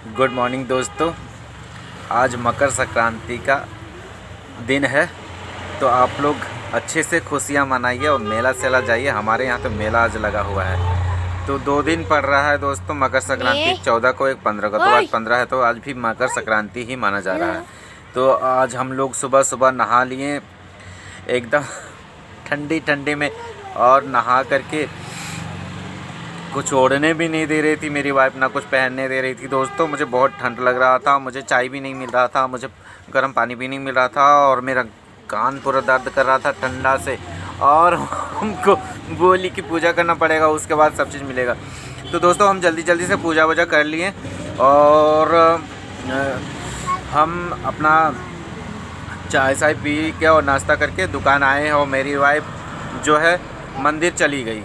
Good morning दोस्तों। आज मकर संक्रांति का दिन है, तो आप लोग अच्छे से खुशियाँ मनाइए और मेला सेला जाइए। हमारे यहाँ तो मेला आज लगा हुआ है। तो 2 दिन पड़ रहा है दोस्तों मकर संक्रांति, 14 को एक 15 को। तो आज 15 है, तो आज भी मकर संक्रांति ही माना जा रहा है। तो आज हम लोग सुबह सुबह नहा लिए एकदम ठंडी ठंडी में, और नहा करके कुछ ओढ़ने भी नहीं दे रही थी मेरी वाइफ, ना कुछ पहनने दे रही थी दोस्तों। मुझे बहुत ठंड लग रहा था, मुझे चाय भी नहीं मिल रहा था, मुझे गर्म पानी भी नहीं मिल रहा था, और मेरा कान पूरा दर्द कर रहा था ठंडा से। और हमको बोली कि पूजा करना पड़ेगा, उसके बाद सब चीज़ मिलेगा। तो दोस्तों हम जल्दी जल्दी से पूजा वूजा कर लिए, और हम अपना चाय शाय पी के और नाश्ता करके दुकान आए हैं। और मेरी वाइफ जो है मंदिर चली गई।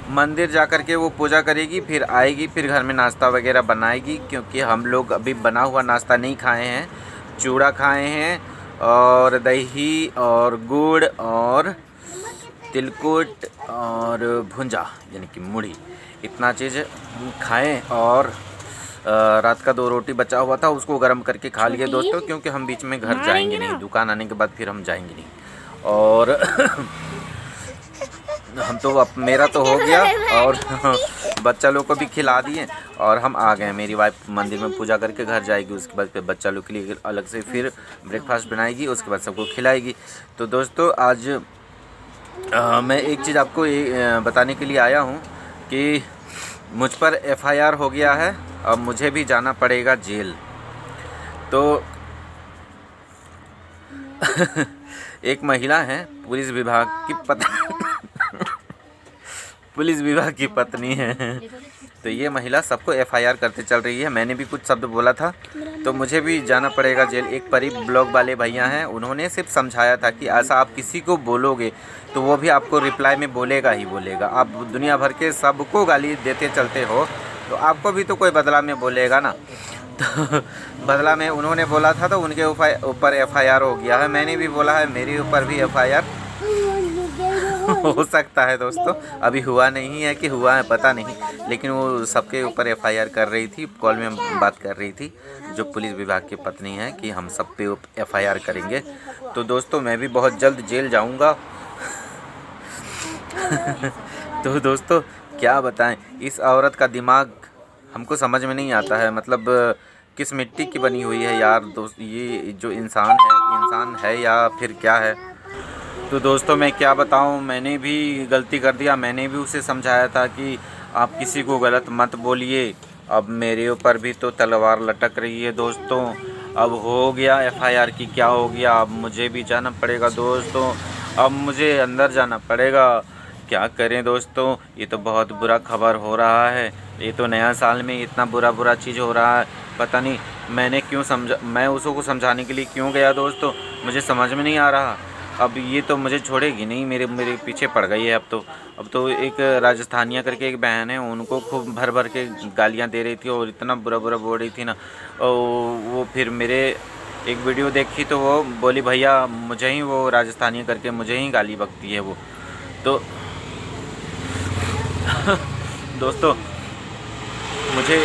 मंदिर जा कर के वो पूजा करेगी, फिर आएगी, फिर घर में नाश्ता वगैरह बनाएगी। क्योंकि हम लोग अभी बना हुआ नाश्ता नहीं खाए हैं, चूड़ा खाए हैं और दही और गुड़ और तिलकुट और भुंजा यानी कि मुढ़ी, इतना चीज़ खाएं। और रात का 2 रोटी बचा हुआ था, उसको गर्म करके खा लिए दोस्तों। क्योंकि हम बीच में घर जाएंगे नहीं, दुकान आने के बाद फिर हम जाएंगे नहीं। और हम तो अब मेरा तो हो गया, और बच्चा लोग को भी खिला दिए, और हम आ गए। मेरी वाइफ मंदिर में पूजा करके घर जाएगी, उसके बाद फिर बच्चा लोग के लिए अलग से फिर ब्रेकफास्ट बनाएगी, उसके बाद सबको खिलाएगी। तो दोस्तों आज मैं एक चीज़ आपको बताने के लिए आया हूँ कि मुझ पर FIR हो गया है, अब मुझे भी जाना पड़ेगा जेल। तो एक महिला है, पुलिस विभाग की पत्नी है। तो ये महिला सबको FIR करते चल रही है। मैंने भी कुछ शब्द बोला था, तो मुझे भी जाना पड़ेगा जेल। एक परी ब्लॉग वाले भैया हैं, उन्होंने सिर्फ समझाया था कि ऐसा आप किसी को बोलोगे तो वो भी आपको रिप्लाई में बोलेगा ही बोलेगा। आप दुनिया भर के सबको गाली देते चलते हो, तो आपको भी तो कोई बदला में बोलेगा ना। तो बदला में उन्होंने बोला था, तो उनके ऊपर FIR हो गया है। मैंने भी बोला है, मेरे ऊपर भी FIR हो सकता है दोस्तों। अभी हुआ नहीं है कि हुआ है पता नहीं, लेकिन वो सबके ऊपर FIR कर रही थी। कॉल में बात कर रही थी जो पुलिस विभाग की पत्नी है कि हम सब पे FIR करेंगे। तो दोस्तों मैं भी बहुत जल्द जेल जाऊंगा। तो दोस्तों क्या बताएं, इस औरत का दिमाग हमको समझ में नहीं आता है। मतलब किस मिट्टी की बनी हुई है यार दोस्त, ये जो इंसान है या फिर क्या है। तो दोस्तों मैं क्या बताऊं, मैंने भी गलती कर दिया। मैंने भी उसे समझाया था कि आप किसी को गलत मत बोलिए। अब मेरे ऊपर भी तो तलवार लटक रही है दोस्तों। अब हो गया FIR की क्या हो गया, अब मुझे भी जाना पड़ेगा दोस्तों। अब मुझे अंदर जाना पड़ेगा। क्या करें दोस्तों, ये तो बहुत बुरा खबर हो रहा है। ये तो नया साल में इतना बुरा चीज़ हो रहा है, पता नहीं मैं उसको समझाने के लिए क्यों गया दोस्तों, मुझे समझ में नहीं आ रहा। अब ये तो मुझे छोड़ेगी नहीं, मेरे पीछे पड़ गई है। अब तो एक राजस्थानिया करके एक बहन है, उनको खूब भर भर के गालियाँ दे रही थी, और इतना बुरा बोल रही थी ना। और वो फिर मेरे एक वीडियो देखी, तो वो बोली भैया मुझे ही, वो राजस्थानिया करके मुझे ही गाली बकती है वो। तो दोस्तों मुझे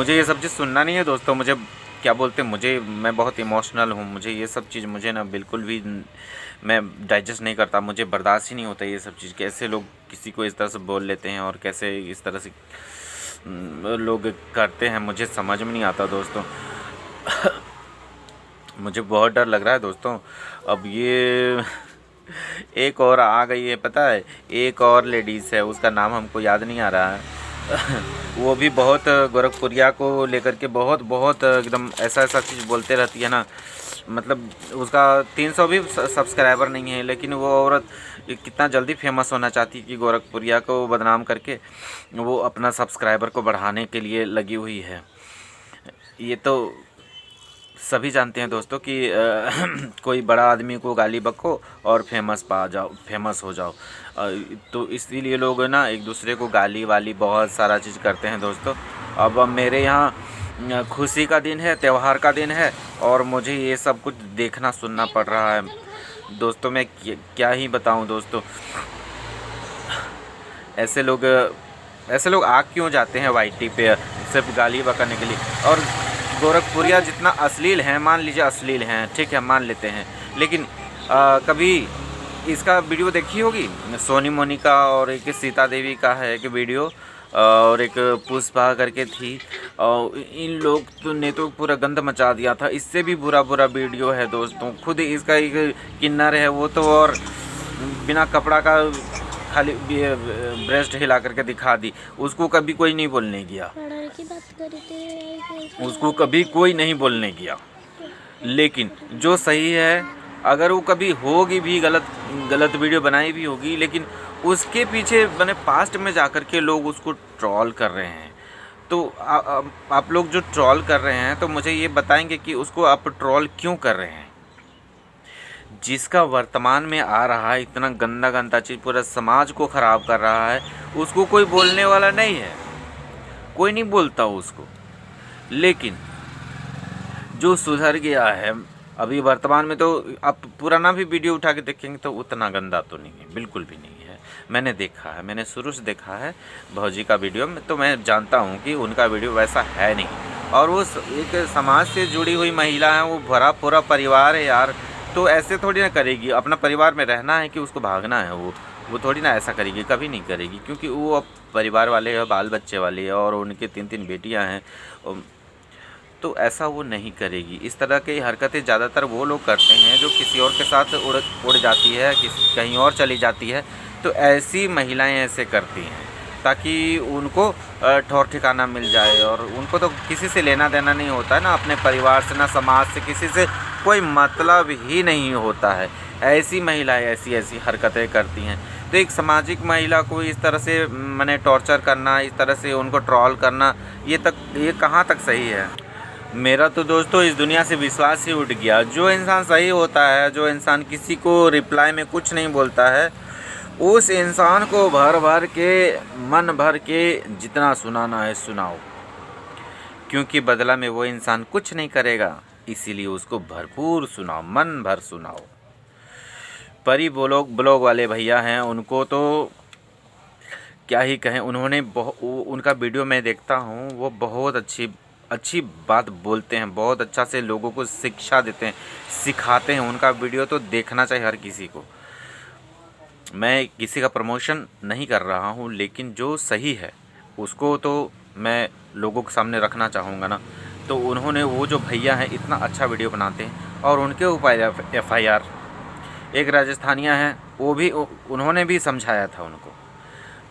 ये सब चीज़ सुनना नहीं है दोस्तों। मुझे क्या बोलते हैं, मैं बहुत इमोशनल हूँ। मुझे ये सब चीज़ मुझे ना बिल्कुल भी मैं डाइजेस्ट नहीं करता, मुझे बर्दाश्त ही नहीं होता ये सब चीज़। कैसे लोग किसी को इस तरह से बोल लेते हैं और कैसे इस तरह से लोग करते हैं, मुझे समझ में नहीं आता दोस्तों। मुझे बहुत डर लग रहा है दोस्तों। अब ये एक और आ गई है, पता है, एक और लेडीज़ है, उसका नाम हमको याद नहीं आ रहा है। वो भी बहुत गोरखपुरिया को लेकर के बहुत एकदम ऐसा चीज़ बोलते रहती है ना। मतलब उसका 300 भी सब्सक्राइबर नहीं है, लेकिन वो औरत कितना जल्दी फेमस होना चाहती है कि गोरखपुरिया को बदनाम करके वो अपना सब्सक्राइबर को बढ़ाने के लिए लगी हुई है। ये तो सभी जानते हैं दोस्तों कि कोई बड़ा आदमी को गाली बको और फेमस हो जाओ। तो इसीलिए लोग ना एक दूसरे को गाली वाली बहुत सारा चीज़ करते हैं दोस्तों। अब मेरे यहाँ खुशी का दिन है, त्यौहार का दिन है, और मुझे ये सब कुछ देखना सुनना पड़ रहा है दोस्तों। मैं क्या ही बताऊं दोस्तों, ऐसे लोग ऐसे लोग आ क्यों जाते हैं वाईटी पे सिर्फ गाली बकाने के लिए। और गोरखपुरिया जितना अश्लील हैं, मान लीजिए अश्लील हैं, ठीक है मान लेते हैं, लेकिन कभी इसका वीडियो देखी होगी सोनी मोनिका और एक सीता देवी का है एक वीडियो, और एक पुष्पा करके थी, और इन लोग तो ने तो पूरा गंद मचा दिया था। इससे भी बुरा वीडियो है दोस्तों। खुद इसका एक किन्नर है वो तो, और बिना कपड़ा का खाली ब्रेस्ट हिला करके दिखा दी, उसको कभी कोई नहीं बोलने गया, उसको कभी कोई नहीं बोलने गया। लेकिन जो सही है, अगर वो कभी होगी भी गलत वीडियो बनाई भी होगी, लेकिन उसके पीछे मैंने पास्ट में जाकर के लोग उसको ट्रोल कर रहे हैं। तो आप लोग जो ट्रोल कर रहे हैं तो मुझे ये बताएंगे कि उसको आप ट्रोल क्यों कर रहे हैं। जिसका वर्तमान में आ रहा है इतना गंदा चीज़, पूरा समाज को ख़राब कर रहा है, उसको कोई बोलने वाला नहीं है, कोई नहीं बोलता उसको। लेकिन जो सुधर गया है अभी वर्तमान में, तो आप पुराना भी वीडियो उठा के देखेंगे तो उतना गंदा तो नहीं है, बिल्कुल भी नहीं है। मैंने देखा है, मैंने शुरू से देखा है भौजी का वीडियो में, तो मैं जानता हूँ कि उनका वीडियो वैसा है नहीं। और वो एक समाज से जुड़ी हुई महिला है, वो भरा पूरा परिवार है यार, तो ऐसे थोड़ी ना करेगी। अपना परिवार में रहना है कि उसको भागना है, वो थोड़ी ना ऐसा करेगी, कभी नहीं करेगी, क्योंकि वो अब परिवार वाले है, बाल बच्चे वाले है, और उनके 3 बेटियां हैं, तो ऐसा वो नहीं करेगी। इस तरह की हरकतें ज़्यादातर वो लोग करते हैं जो किसी और के साथ उड़ जाती है, कहीं और चली जाती है, तो ऐसी महिलाएं ऐसे करती हैं ताकि उनको ठौर ठिकाना मिल जाए। और उनको तो किसी से लेना देना नहीं होता है ना, अपने परिवार से, ना समाज से, किसी से कोई मतलब ही नहीं होता है। ऐसी महिलाएं ऐसी हरकतें करती हैं। तो एक सामाजिक महिला को इस तरह से मैंने टॉर्चर करना, इस तरह से उनको ट्रोल करना, ये कहाँ तक सही है। मेरा तो दोस्तों इस दुनिया से विश्वास ही उठ गया। जो इंसान सही होता है, जो इंसान किसी को रिप्लाई में कुछ नहीं बोलता है, उस इंसान को भर के मन भर के जितना सुनाना है सुनाओ, क्योंकि बदला में वो इंसान कुछ नहीं करेगा। इसीलिए उसको भरपूर सुनाओ, मन भर सुनाओ। परी ब्लॉग वाले भैया हैं, उनको तो क्या ही कहें। उन्होंने उनका वीडियो मैं देखता हूँ, वो बहुत अच्छी बात बोलते हैं, बहुत अच्छा से लोगों को शिक्षा देते हैं, सिखाते हैं। उनका वीडियो तो देखना चाहिए हर किसी को। मैं किसी का प्रमोशन नहीं कर रहा हूँ, लेकिन जो सही है उसको तो मैं लोगों के सामने रखना चाहूँगा ना। तो उन्होंने, वो जो भैया हैं इतना अच्छा वीडियो बनाते हैं, और उनके ऊपर FIR, एक राजस्थानिया हैं, वो भी उन्होंने भी समझाया था उनको,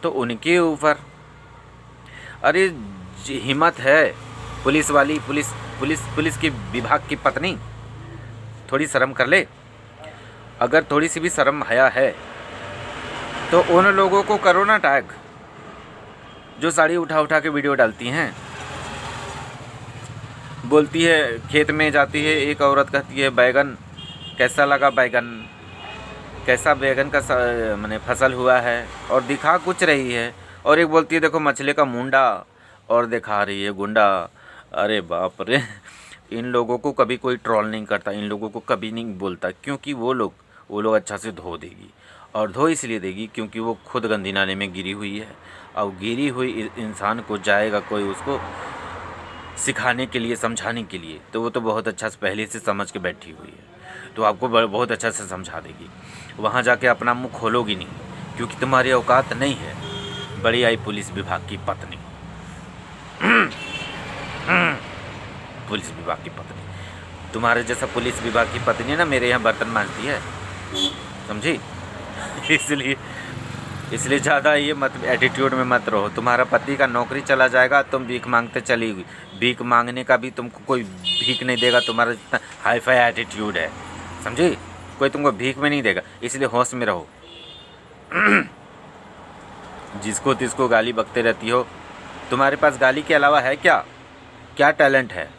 तो उनके ऊपर अरे हिम्मत है पुलिस वाली, पुलिस की विभाग की पत्नी, थोड़ी शर्म कर ले। अगर थोड़ी सी भी शर्म हया है तो उन लोगों को करो ना टैग, जो साड़ी उठा के वीडियो डालती हैं। बोलती है, खेत में जाती है एक औरत, कहती है बैगन कैसा लगा, कैसा बैगन का मैंने फसल हुआ है, और दिखा कुछ रही है। और एक बोलती है देखो मछली का मुंडा, और दिखा रही है गुंडा। अरे बाप रे, इन लोगों को कभी कोई ट्रोल नहीं करता, इन लोगों को कभी नहीं बोलता, क्योंकि वो लोग अच्छा से धो देगी। और धो इसलिए देगी क्योंकि वो खुद गंदी नाले में गिरी हुई है, और गिरी हुई इंसान को जाएगा कोई उसको सिखाने के लिए, समझाने के लिए, तो वो तो बहुत अच्छा से पहले से समझ के बैठी हुई है, तो आपको बहुत अच्छा से समझा देगी। वहाँ जाके अपना मुँह खोलोगी नहीं, क्योंकि तुम्हारी औकात नहीं है। बड़ी आई पुलिस विभाग की पत्नी, पुलिस विभाग की पत्नी, तुम्हारे जैसा पुलिस विभाग की पत्नी ना मेरे यहाँ बर्तन मांजती है, समझी। इसलिए ज़्यादा ये मत एटीट्यूड में मत रहो। तुम्हारा पति का नौकरी चला जाएगा, तुम भीख मांगते चली, भीख मांगने का भी तुमको कोई भीख नहीं देगा। तुम्हारा जितना हाई फाई एटीट्यूड है, समझी, कोई तुमको भीख में नहीं देगा। इसलिए होश में रहो। जिसको तिसको गाली बकते रहती हो, तुम्हारे पास गाली के अलावा है क्या टैलेंट है।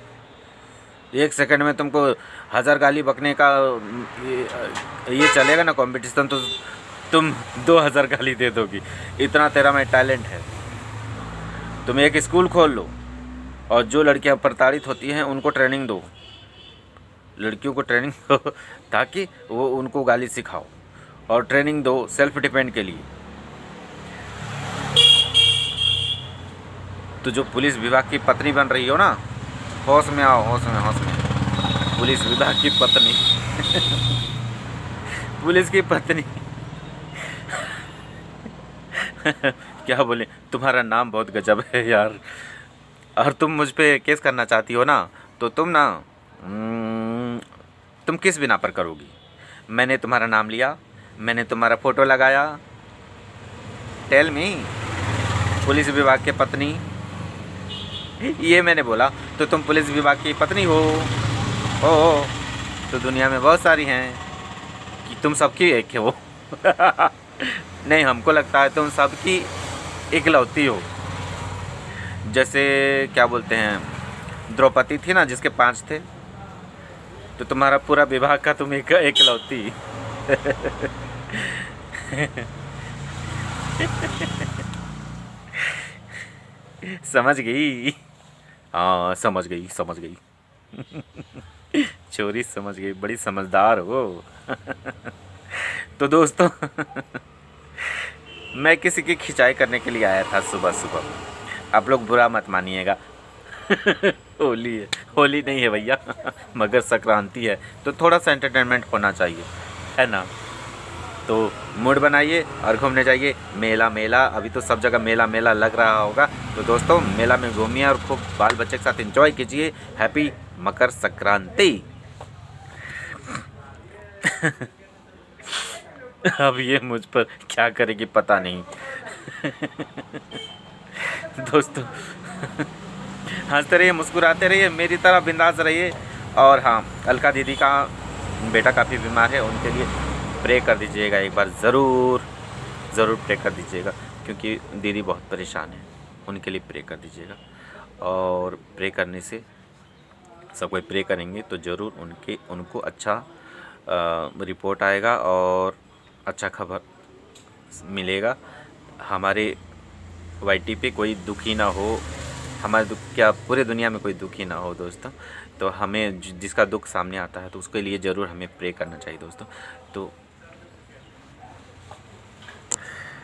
1 सेकंड में तुमको 1000 गाली बकने का ये चलेगा ना कंपटीशन, तो तुम 2000 गाली दे दोगी। इतना तेरा में टैलेंट है। तुम एक स्कूल खोल लो, और जो लड़कियां प्रताड़ित होती हैं उनको ट्रेनिंग दो, लड़कियों को ट्रेनिंग दो, ताकि वो उनको गाली सिखाओ, और ट्रेनिंग दो सेल्फ डिपेंड के लिए। तो जो पुलिस विभाग की पत्नी बन रही हो ना, होश में आओ, होश में, होश में। पुलिस विभाग की पत्नी पुलिस की पत्नी क्या बोले, तुम्हारा नाम बहुत गजब है यार। और तुम मुझ पे केस करना चाहती हो ना, तो तुम ना तुम किस बिना पर करोगी? मैंने तुम्हारा नाम लिया, मैंने तुम्हारा फ़ोटो लगाया, टेल मी, पुलिस विभाग के पत्नी, ये मैंने बोला, तो तुम पुलिस विभाग की पत्नी हो। तो दुनिया में बहुत सारी हैं कि तुम सबकी एक हो। नहीं, हमको लगता है तुम सबकी इकलौती हो। जैसे क्या बोलते हैं, द्रौपदी थी ना जिसके 5 थे, तो तुम्हारा पूरा विभाग का तुम इकलौती। समझ गई? हाँ, समझ गई, समझ गई। चोरी समझ गई, बड़ी समझदार हो। तो दोस्तों, मैं किसी की खिंचाई करने के लिए आया था सुबह सुबह, आप लोग बुरा मत मानिएगा। होली है, होली नहीं है भैया, मकर संक्रांति है, तो थोड़ा सा एंटरटेनमेंट होना चाहिए, है ना। तो मूड बनाइए और घूमने जाइए। मेला मेला, अभी तो सब जगह मेला मेला लग रहा होगा। तो दोस्तों, मेला में घूमिए और खूब बाल बच्चे के साथ एंजॉय कीजिए। हैप्पी मकर संक्रांति। अब ये मुझ पर क्या करेगी पता नहीं। दोस्तों, हंसते रहिए, मुस्कुराते रहिए, मेरी तरह बिंदास रहिए। और हाँ, अलका दीदी का बेटा काफ़ी बीमार है, उनके लिए प्रे कर दीजिएगा एक बार, ज़रूर प्रे कर दीजिएगा, क्योंकि दीदी बहुत परेशान है, उनके लिए प्रे कर दीजिएगा। और प्रे करने से, सब कोई प्रे करेंगे तो ज़रूर उनको अच्छा रिपोर्ट आएगा और अच्छा खबर मिलेगा। हमारे वाईटी पे कोई दुखी ना हो, हमारे दुख क्या, पूरे दुनिया में कोई दुखी ना हो दोस्तों। तो हमें जिसका दुख सामने आता है तो उसके लिए ज़रूर हमें प्रे करना चाहिए दोस्तों। तो